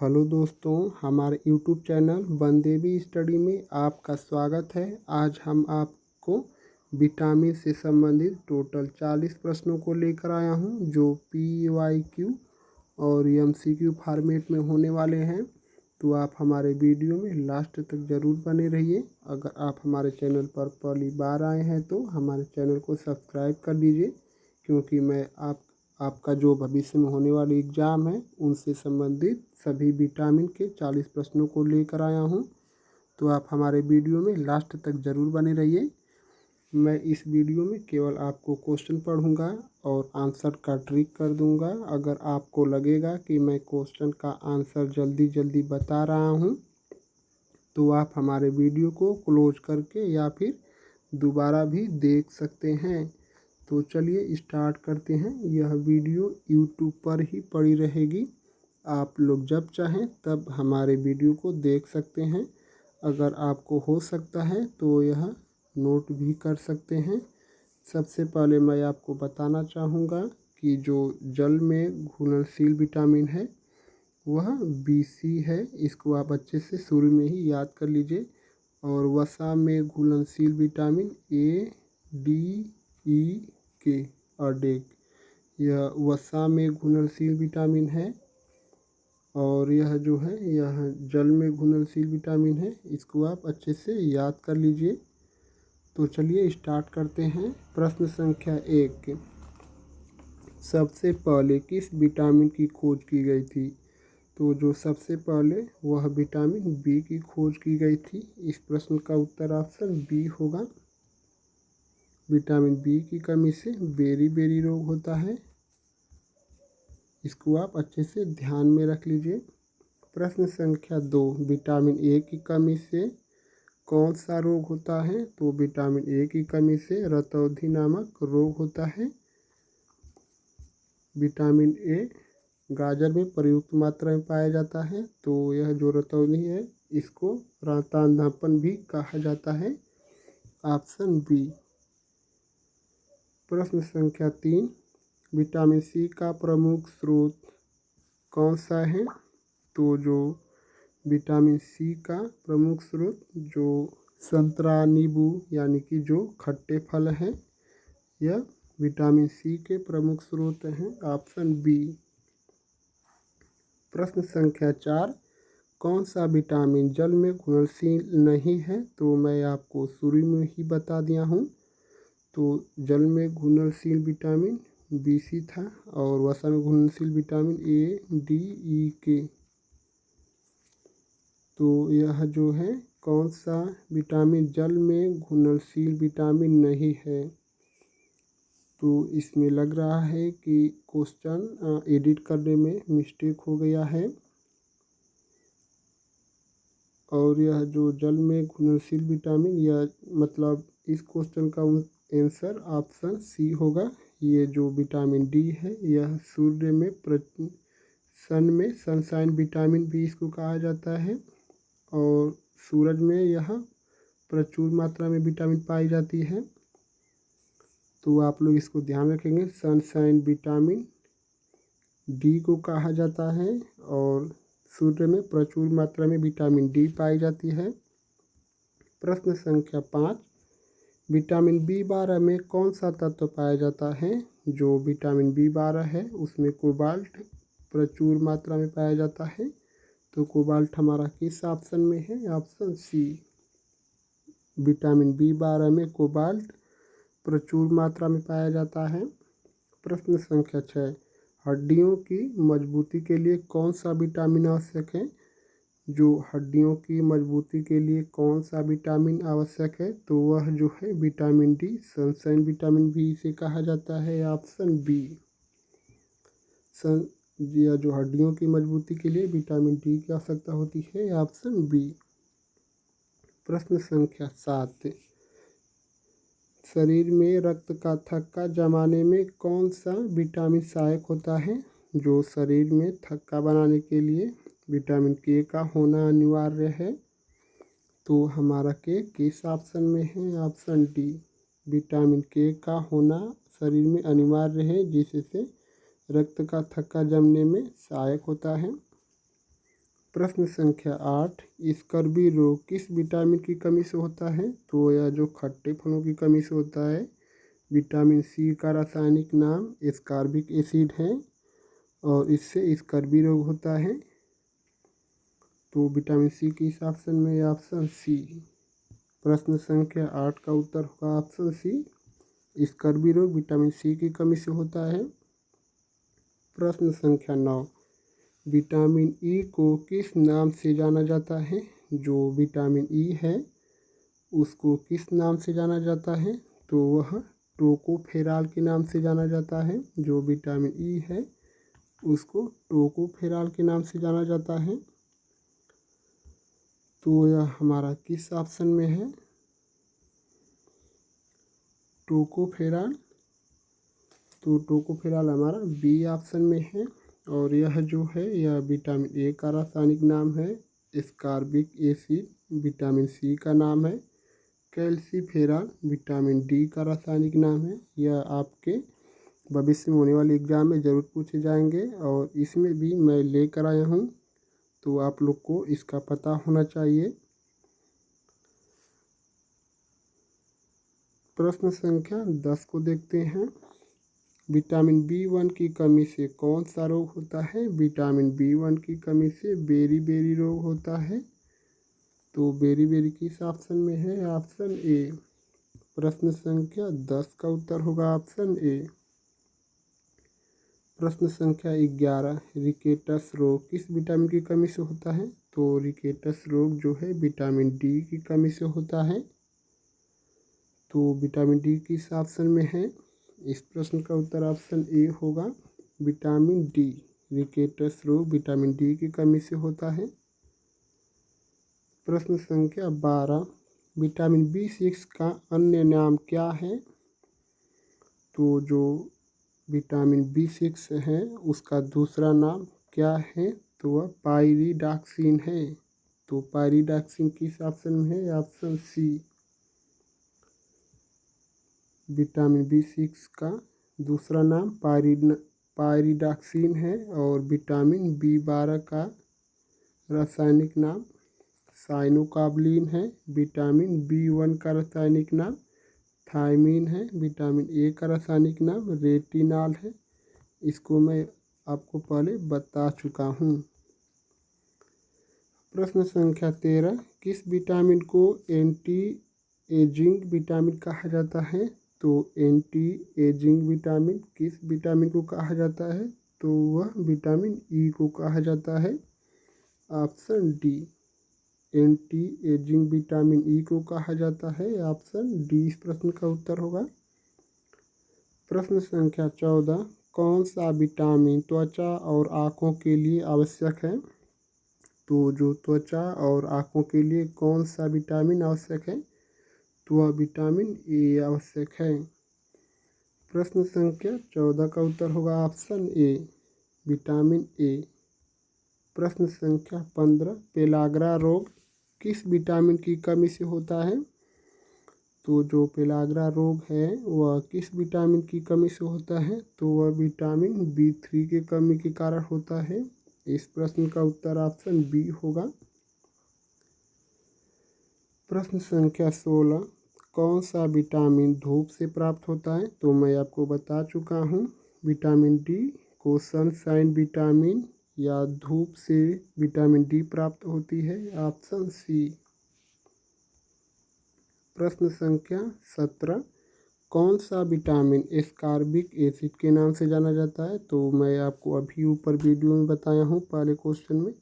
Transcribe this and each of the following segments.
Hello दोस्तों, हमारे YouTube channel Bandevi study में आपका स्वागत है। आज हम आपको विटामिन से संबंधित टोटल 40 प्रश्नों को लेकर आया हूं, जो PYQ और MCQ फॉर्मेट में होने वाले हैं। तो आप हमारे वीडियो में लास्ट तक ज़रूर बने रहिए। अगर आप हमारे चैनल पर पहली बार आए हैं तो हमारे चैनल को सब्सक्राइब कर लीजिए, क्योंकि मैं आपका जो भविष्य में होने वाली एग्ज़ाम है उनसे संबंधित सभी विटामिन के 40 प्रश्नों को लेकर आया हूं। तो आप हमारे वीडियो में लास्ट तक ज़रूर बने रहिए। मैं इस वीडियो में केवल आपको क्वेश्चन पढ़ूंगा और आंसर का ट्रिक कर दूंगा। अगर आपको लगेगा कि मैं क्वेश्चन का आंसर जल्दी जल्दी बता रहा हूं, तो आप हमारे वीडियो को क्लोज करके या फिर दोबारा भी देख सकते हैं। तो चलिए स्टार्ट करते हैं। यह वीडियो यूट्यूब पर ही पड़ी रहेगी। आप लोग जब चाहें तब हमारे वीडियो को देख सकते हैं। अगर आपको हो सकता है तो यह नोट भी कर सकते हैं। सबसे पहले मैं आपको बताना चाहूँगा कि जो जल में घुलनशील विटामिन है वह BC है। इसको आप अच्छे से शुरू में ही याद कर लीजिए। और वसा में घुलनशील विटामिन ADEK और डेक, यह वसा में घुलनशील विटामिन है। और यह जो है यह जल में घुलनशील विटामिन है। इसको आप अच्छे से याद कर लीजिए। तो चलिए स्टार्ट करते हैं। प्रश्न संख्या 1, सबसे पहले किस विटामिन की खोज की गई थी? तो जो सबसे पहले वह विटामिन B की खोज की गई थी। इस प्रश्न का उत्तर ऑप्शन B होगा। विटामिन B की कमी से बेरी रोग होता है। इसको आप अच्छे से ध्यान में रख लीजिए। प्रश्न संख्या 2, विटामिन A की कमी से कौन सा रोग होता है? तो विटामिन A की कमी से रतौंधी नामक रोग होता है। विटामिन A गाजर में प्रयुक्त मात्रा में पाया जाता है। तो यह जो रतौंधी है इसको रातांधापन भी कहा जाता है। Option B। प्रश्न संख्या 3, विटामिन C का प्रमुख स्रोत कौन सा है? तो जो विटामिन C का प्रमुख स्रोत जो संतरा, नींबू यानी कि जो खट्टे फल हैं, यह विटामिन C के प्रमुख स्रोत हैं। Option B। प्रश्न संख्या 4, कौन सा विटामिन जल में घुलनशील नहीं है? तो मैं आपको शुरू में ही बता दिया हूँ। तो जल में घुलनशील विटामिन BC था और वसा में घुलनशील विटामिन ADEK। तो यह जो है कौन सा विटामिन जल में घुलनशील विटामिन नहीं है? तो इसमें लग रहा है कि क्वेश्चन एडिट करने में मिस्टेक हो गया है। और यह जो जल में घुलनशील विटामिन, यह मतलब इस क्वेश्चन का आंसर ऑप्शन C होगा। ये जो विटामिन D है यह सूर्य में सनशाइन विटामिन भी इसको कहा जाता है। और सूरज में यह प्रचुर मात्रा में विटामिन पाई जाती है। तो आप लोग इसको ध्यान रखेंगे। सनशाइन विटामिन D को कहा जाता है और सूर्य में प्रचुर मात्रा में विटामिन D पाई जाती है। प्रश्न संख्या 5, विटामिन B12 में कौन सा तत्व पाया जाता है? जो विटामिन B12 है उसमें कोबाल्ट प्रचुर मात्रा में पाया जाता है। तो कोबाल्ट हमारा किस ऑप्शन में है? Option C। विटामिन B12 में कोबाल्ट प्रचुर मात्रा में पाया जाता है। प्रश्न संख्या 6, हड्डियों की मजबूती के लिए कौन सा विटामिन आवश्यक है? जो हड्डियों की मजबूती के लिए कौन सा विटामिन आवश्यक है? तो वह जो है विटामिन D, सनशाइन विटामिन भी इसे कहा जाता है। Option B। यह जो हड्डियों की मजबूती के लिए विटामिन D की आवश्यकता होती है। Option B। प्रश्न संख्या 7, शरीर में रक्त का थक्का जमाने में कौन सा विटामिन सहायक होता है? जो शरीर में थक्का बनाने के लिए विटामिन K का होना अनिवार्य है। तो हमारा K किस ऑप्शन में है? Option D। विटामिन K का होना शरीर में अनिवार्य है, जिससे रक्त का थक्का जमने में सहायक होता है। प्रश्न संख्या 8, स्कर्वी रोग किस विटामिन की कमी से होता है? तो यह जो खट्टे फलों की कमी से होता है। विटामिन सी का रासायनिक नाम एस्कॉर्बिक एसिड है और इससे स्कर्वी रोग होता है। तो विटामिन सी के इस ऑप्शन में ऑप्शन सी। प्रश्न संख्या 8 का उत्तर होगा ऑप्शन सी। स्कर्वी रोग विटामिन सी की कमी से होता है। प्रश्न संख्या 9, विटामिन ई को किस नाम से जाना जाता है? जो विटामिन ई है उसको किस नाम से जाना जाता है? तो वह टोकोफेरॉल के नाम से जाना जाता है। जो विटामिन ई है उसको टोकोफेरॉल के नाम से जाना जाता है। तो यह हमारा किस ऑप्शन में है? टोकोफेरॉल। तो टोकोफेरॉल हमारा बी ऑप्शन में है और यह जो है यह विटामिन ए का रासायनिक नाम है। एस्कॉर्बिक एसिड विटामिन सी का नाम है। कैल्सीफेरॉल विटामिन डी का रासायनिक नाम है। यह आपके भविष्य में होने वाले एग्जाम में ज़रूर पूछे जाएंगे और इसमें भी मैं लेकर आया हूँ, तो आप लोग को इसका पता होना चाहिए। प्रश्न संख्या 10 को देखते हैं। विटामिन बी1 की कमी से कौन सा रोग होता है? विटामिन बी1 की कमी से बेरी रोग होता है। तो बेरी किस ऑप्शन में है? Option A. प्रश्न संख्या 10 का उत्तर होगा ऑप्शन ए। प्रश्न संख्या 11, रिकेटस रोग किस विटामिन की कमी से होता है? तो रिकेटस रोग जो है विटामिन डी की कमी से होता है। तो विटामिन डी किस ऑप्शन में है? इस प्रश्न का उत्तर ऑप्शन ए होगा विटामिन डी। रिकेटस रोग विटामिन डी की कमी से होता है। प्रश्न संख्या 12, विटामिन बी6 का अन्य नाम क्या है? तो जो विटामिन बी6 है उसका दूसरा नाम क्या है? तो वह पायरिडॉक्सिन है। तो पायरिडॉक्सिन किस ऑप्शन में है? ऑप्शन सी। विटामिन बी6 का दूसरा नाम पायरिडॉक्सिन है और विटामिन बी12 का रासायनिक नाम साइनोकार्बोलिन है। विटामिन बी1 का रासायनिक नाम थायमीन है। विटामिन ए का रासायनिक नाम रेटिनॉल है। इसको मैं आपको पहले बता चुका हूँ। प्रश्न संख्या 13, किस विटामिन को एंटी एजिंग विटामिन कहा जाता है? तो एंटी एजिंग विटामिन किस विटामिन को कहा जाता है? तो वह विटामिन ई को कहा जाता है। Option D. Anti ageing vitamin E को कहा जाता है। ऑप्शन डी इस प्रश्न का उत्तर होगा। प्रश्न संख्या 14, कौन सा विटामिन त्वचा और आँखों के लिए आवश्यक है? तो जो त्वचा और आँखों के लिए कौन सा विटामिन आवश्यक है? तो वह विटामिन ए आवश्यक है। प्रश्न संख्या 14 का उत्तर होगा ऑप्शन ए विटामिन ए। प्रश्न संख्या 15, पेलाग्रा रोग किस विटामिन की कमी से होता है? तो जो पेलाग्रा रोग है वह किस विटामिन की कमी से होता है? तो वह विटामिन बी3 की कमी के कारण होता है। इस प्रश्न का उत्तर ऑप्शन बी होगा। प्रश्न संख्या 16, कौन सा विटामिन धूप से प्राप्त होता है? तो मैं आपको बता चुका हूँ। विटामिन डी को सनशाइन विटामिन या धूप से विटामिन डी प्राप्त होती है। Option C. प्रश्न संख्या 17, कौन सा विटामिन एस्कॉर्बिक एसिड के नाम से जाना जाता है? तो मैं आपको अभी ऊपर वीडियो में बताया हूँ पहले क्वेश्चन में।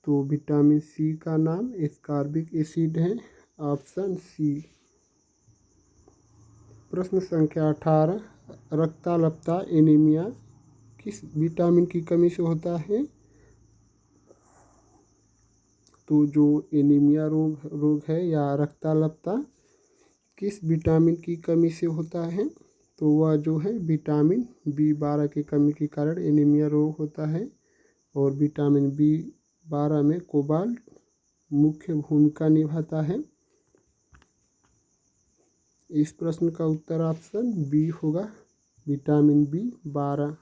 तो विटामिन सी का नाम एस्कॉर्बिक एसिड है। Option C. प्रश्न संख्या 18, रक्ताल्पता एनीमिया किस विटामिन की कमी से होता है? तो जो एनीमिया रोग है या रक्ताल्पता किस विटामिन की कमी से होता है? तो वह जो है विटामिन बी12 की कमी के कारण एनीमिया रोग होता है और विटामिन बी12 में कोबाल्ट मुख्य भूमिका निभाता है। इस प्रश्न का उत्तर ऑप्शन बी होगा विटामिन बी12।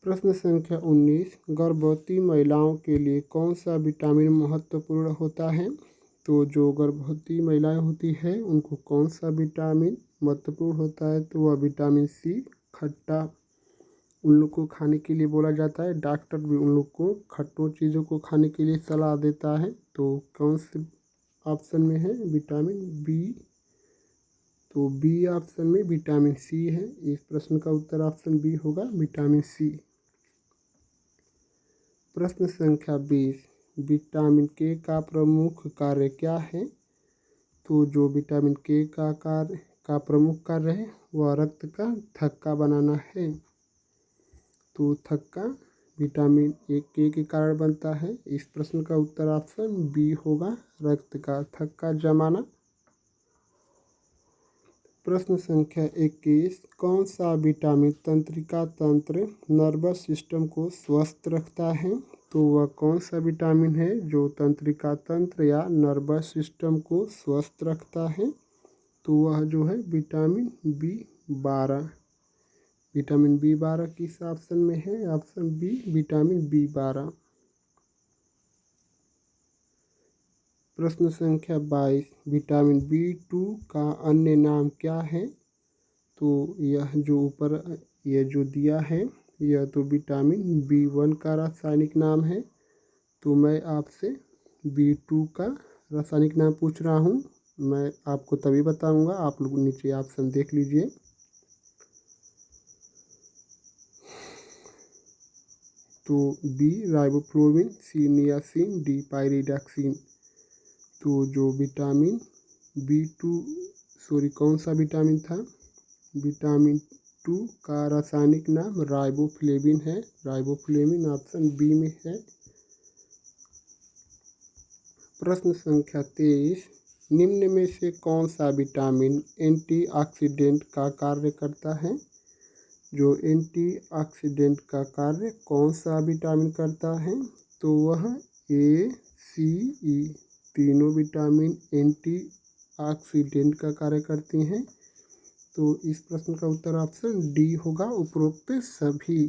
प्रश्न संख्या 19, गर्भवती महिलाओं के लिए कौन सा विटामिन महत्वपूर्ण होता है? तो जो गर्भवती महिलाएं होती हैं उनको कौन सा विटामिन महत्वपूर्ण होता है? तो वह विटामिन सी। खट्टा उन लोग को खाने के लिए बोला जाता है, डॉक्टर भी उन लोग को खट्टों चीज़ों को खाने के लिए सलाह देता है। तो कौन से ऑप्शन में है? Vitamin B. तो बी ऑप्शन में विटामिन सी है। इस प्रश्न का उत्तर ऑप्शन बी होगा, विटामिन सी। प्रश्न संख्या 20, विटामिन के का प्रमुख कार्य क्या है? तो जो विटामिन के का प्रमुख कार्य है वह रक्त का थक्का बनाना है। तो थक्का विटामिन ए के कारण बनता है। इस प्रश्न का उत्तर ऑप्शन बी होगा, रक्त का थक्का जमाना। प्रश्न संख्या 21, कौन सा विटामिन तंत्रिका तंत्र नर्वस सिस्टम को स्वस्थ रखता है? तो वह कौन सा विटामिन है जो तंत्रिका तंत्र या नर्वस सिस्टम को स्वस्थ रखता है? तो वह जो है विटामिन B12। विटामिन B12 किस ऑप्शन में है? Option B, vitamin B12। प्रश्न संख्या 22, विटामिन B2 का अन्य नाम क्या है? तो यह जो ऊपर यह जो दिया है यह तो विटामिन B1 का रासायनिक नाम है। तो मैं आपसे B2 का रासायनिक नाम पूछ रहा हूँ, मैं आपको तभी बताऊँगा। आप लोग नीचे ऑप्शन देख लीजिए। तो बी राइबोफ्लोविन, सी नियासिन, डी पाइरिडॉक्सिन। तो जो विटामिन कौन सा विटामिन था? विटामिन 2 का रासायनिक नाम राइबोफ्लेविन है। राइबोफ्लेविन ऑप्शन बी में है। प्रश्न संख्या 23, निम्न में से कौन सा विटामिन एंटीऑक्सीडेंट का कार्य करता है? जो एंटीऑक्सीडेंट का कार्य कौन सा विटामिन करता है? तो वह ए, सी, ई तीनों विटामिन एंटीऑक्सीडेंट का कार्य करती हैं। तो इस प्रश्न का उत्तर ऑप्शन डी होगा, उपरोक्त सभी।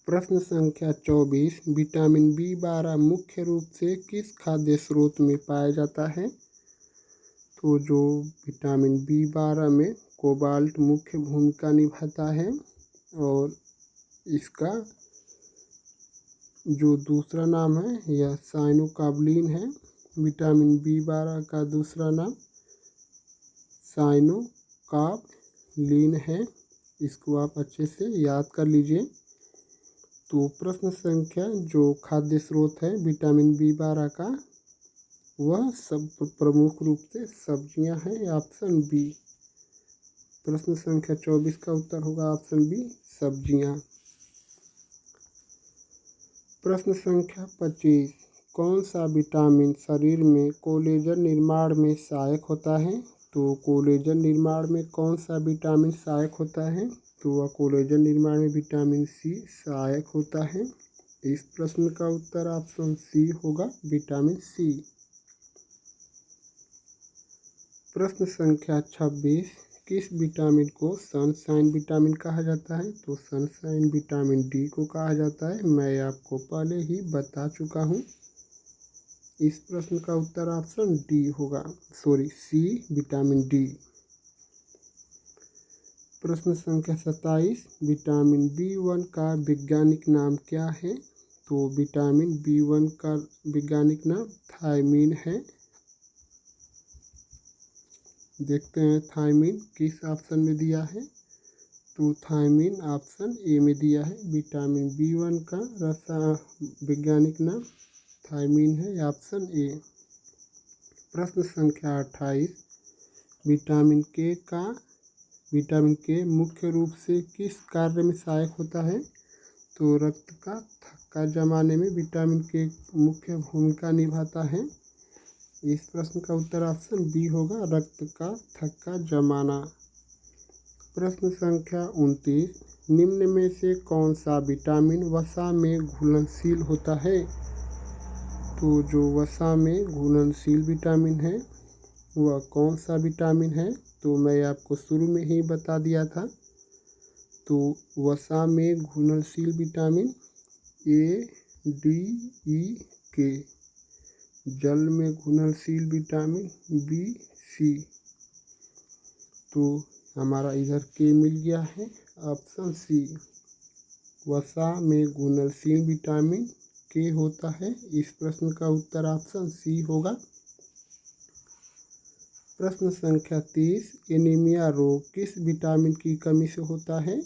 प्रश्न संख्या 24, विटामिन B12 मुख्य रूप से किस खाद्य स्रोत में पाया जाता है? तो जो विटामिन B12 में कोबाल्ट मुख्य भूमिका निभाता है और इसका जो दूसरा नाम है यह साइनोकाबलिन है। विटामिन B12 का दूसरा नाम साइनोकाबलिन है। इसको आप अच्छे से याद कर लीजिए। तो प्रश्न संख्या जो खाद्य स्रोत है विटामिन B12 का वह सब प्रमुख रूप से सब्जियां हैं, ऑप्शन बी। प्रश्न संख्या 24 का उत्तर होगा ऑप्शन बी, सब्जियां। प्रश्न संख्या 25, कौन सा विटामिन शरीर में कोलेजन निर्माण में सहायक होता है? तो कोलेजन निर्माण में कौन सा विटामिन सहायक होता है? तो वह कोलेजन निर्माण में विटामिन सी सहायक होता है। इस प्रश्न का उत्तर ऑप्शन सी होगा, विटामिन सी। प्रश्न संख्या 26, किस विटामिन को सनशाइन विटामिन कहा जाता है? तो सनशाइन विटामिन डी को कहा जाता है। मैं आपको पहले ही बता चुका हूँ। इस प्रश्न का उत्तर ऑप्शन डी होगा, सी, विटामिन डी। प्रश्न संख्या 27, विटामिन B1 का वैज्ञानिक नाम क्या है? तो विटामिन B1 का वैज्ञानिक नाम थायमीन है। देखते हैं थायमीन किस ऑप्शन में दिया है। तो थायमीन ऑप्शन ए में दिया है। विटामिन B1 का वैज्ञानिक नाम थायमीन है, ऑप्शन ए। प्रश्न संख्या 28, विटामिन के मुख्य रूप से किस कार्य में सहायक होता है? तो रक्त का थक्का जमाने में विटामिन के मुख्य भूमिका निभाता है। इस प्रश्न का उत्तर ऑप्शन बी होगा, रक्त का थक्का जमाना। प्रश्न संख्या 29, निम्न में से कौन सा विटामिन वसा में घुलनशील होता है? तो जो वसा में घुलनशील विटामिन है वह कौन सा विटामिन है? तो मैं आपको शुरू में ही बता दिया था। तो वसा में घुलनशील विटामिन ए, डी, ई, के। जल में घुलनशील विटामिन बी, सी। तो हमारा इधर के मिल गया है, ऑप्शन सी। वसा में घुलनशील विटामिन के होता है। इस प्रश्न का उत्तर ऑप्शन सी होगा। प्रश्न संख्या 30, एनीमिया रोग किस विटामिन की कमी से होता है?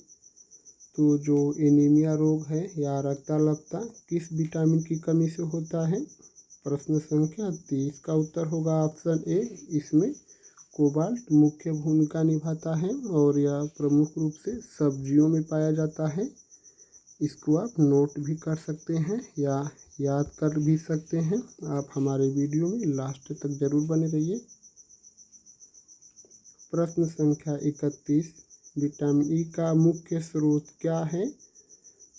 तो जो एनीमिया रोग है या रक्ताल्पता किस विटामिन की कमी से होता है? प्रश्न संख्या 30 का उत्तर होगा ऑप्शन ए। इसमें कोबाल्ट मुख्य भूमिका निभाता है और यह प्रमुख रूप से सब्जियों में पाया जाता है। इसको आप नोट भी कर सकते हैं या याद कर भी सकते हैं। आप हमारे वीडियो में लास्ट तक जरूर बने रहिए। प्रश्न संख्या 31, विटामिन ई का मुख्य स्रोत क्या है?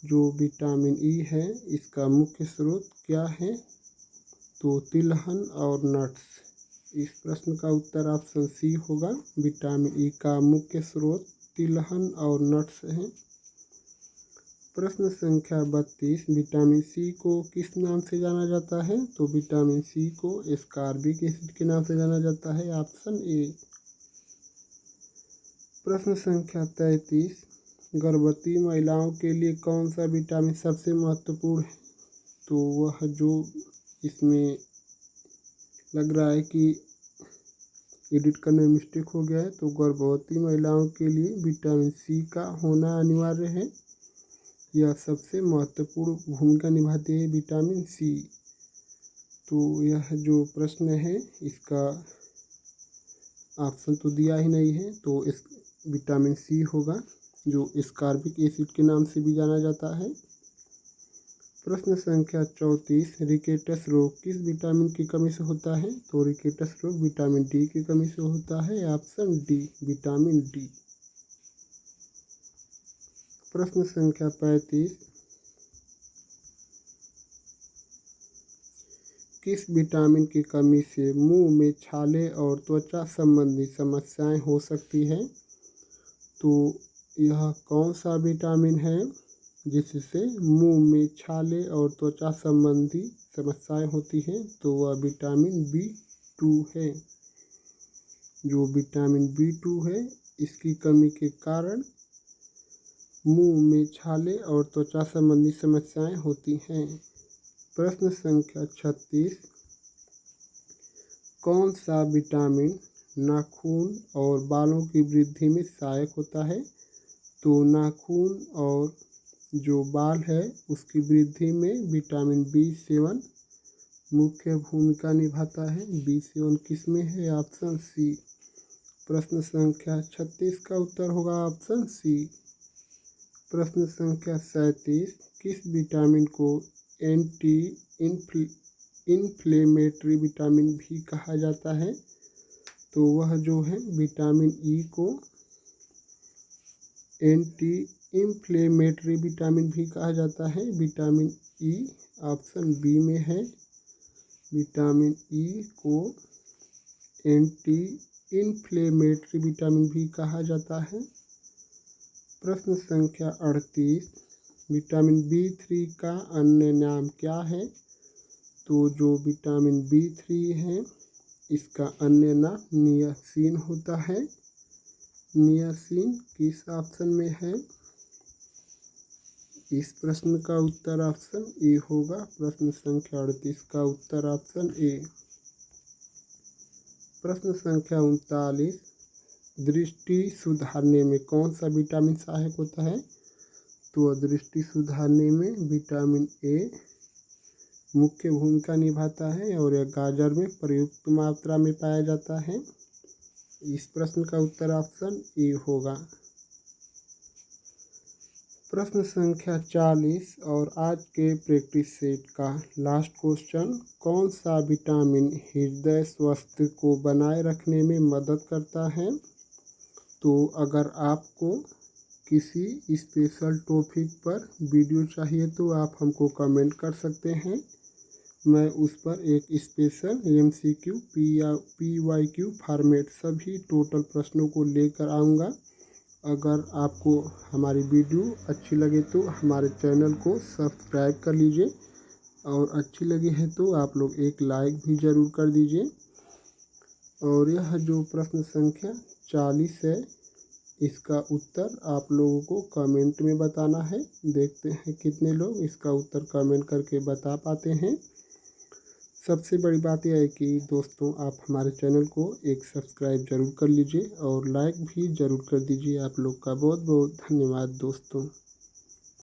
जो विटामिन ई है इसका मुख्य स्रोत क्या है? तो तिलहन और नट्स। इस प्रश्न का उत्तर ऑप्शन सी होगा। विटामिन ई का मुख्य स्रोत तिलहन और नट्स हैं। प्रश्न संख्या 32, विटामिन सी को किस नाम से जाना जाता है? तो विटामिन सी को एस्कॉर्बिक एसिड के नाम से जाना जाता है, ऑप्शन ए। प्रश्न संख्या 33, गर्भवती महिलाओं के लिए कौन सा विटामिन सबसे महत्वपूर्ण है? तो वह जो इसमें लग रहा है कि एडिट करने में मिस्टेक हो गया है, तो गर्भवती महिलाओं के लिए विटामिन सी का होना अनिवार्य है। यह सबसे महत्वपूर्ण भूमिका निभाती है विटामिन सी। तो यह जो प्रश्न है इसका ऑप्शन तो दिया ही नहीं है, तो इस विटामिन सी होगा जो एस्कॉर्बिक एसिड के नाम से भी जाना जाता है। प्रश्न संख्या 34, रिकेटस रोग किस विटामिन की कमी से होता है? तो रिकेटस रोग विटामिन डी की कमी से होता है, ऑप्शन डी, विटामिन डी। प्रश्न संख्या 35, किस विटामिन की कमी से मुंह में छाले और त्वचा संबंधी समस्याएं हो सकती है? तो यह कौन सा विटामिन है जिससे मुंह में छाले और त्वचा संबंधी समस्याएं होती हैं? तो वह विटामिन B2 है। जो विटामिन B2 है इसकी कमी के कारण मुंह में छाले और त्वचा संबंधी समस्याएं होती हैं। प्रश्न संख्या 36, कौन सा विटामिन नाखून और बालों की वृद्धि में सहायक होता है? तो नाखून और जो बाल है उसकी वृद्धि में विटामिन B7 मुख्य भूमिका निभाता है। B7 किस में है? Option C. प्रश्न संख्या 36 का उत्तर होगा ऑप्शन सी। प्रश्न संख्या 37, किस विटामिन को एंटी इन्फ्लेमेटरी विटामिन भी कहा जाता है? तो वह जो है विटामिन ई को एंटी इन्फ्लेमेटरी विटामिन भी कहा जाता है। विटामिन ई ऑप्शन बी में है। विटामिन ई को एंटी इन्फ्लेमेटरी विटामिन भी कहा जाता है। प्रश्न संख्या 38, विटामिन B3 का अन्य नाम क्या है? तो जो विटामिन B3 है इसका अन्य नाम नियासिन होता है। नियासिन किस ऑप्शन में है? इस प्रश्न का उत्तर ऑप्शन ए होगा। प्रश्न संख्या 38 का उत्तर ऑप्शन ए। प्रश्न संख्या 39, दृष्टि सुधारने में कौन सा विटामिन सहायक होता है? तो दृष्टि सुधारने में विटामिन ए मुख्य भूमिका निभाता है और यह गाजर में प्रयुक्त मात्रा में पाया जाता है। इस प्रश्न का उत्तर ऑप्शन ए होगा। प्रश्न संख्या 40 और आज के प्रैक्टिस सेट का लास्ट क्वेश्चन, कौन सा विटामिन हृदय स्वास्थ्य को बनाए रखने में मदद करता है? तो अगर आपको किसी स्पेशल टॉपिक पर वीडियो चाहिए तो आप हमको कमेंट कर सकते हैं। मैं उस पर एक स्पेशल MCQ PYQ फॉर्मेट सभी टोटल प्रश्नों को लेकर आऊँगा अगर आपको हमारी वीडियो अच्छी लगे तो हमारे चैनल को सब्सक्राइब कर लीजिए और अच्छी लगी है तो आप लोग एक लाइक भी ज़रूर कर दीजिए। और यह जो प्रश्न संख्या 40 है, इसका उत्तर आप लोगों को कमेंट में बताना है। देखते हैं कितने लोग इसका उत्तर कमेंट करके बता पाते हैं। सबसे बड़ी बात यह है कि दोस्तों आप हमारे चैनल को एक सब्सक्राइब ज़रूर कर लीजिए और लाइक भी ज़रूर कर दीजिए। आप लोग का बहुत बहुत धन्यवाद दोस्तों।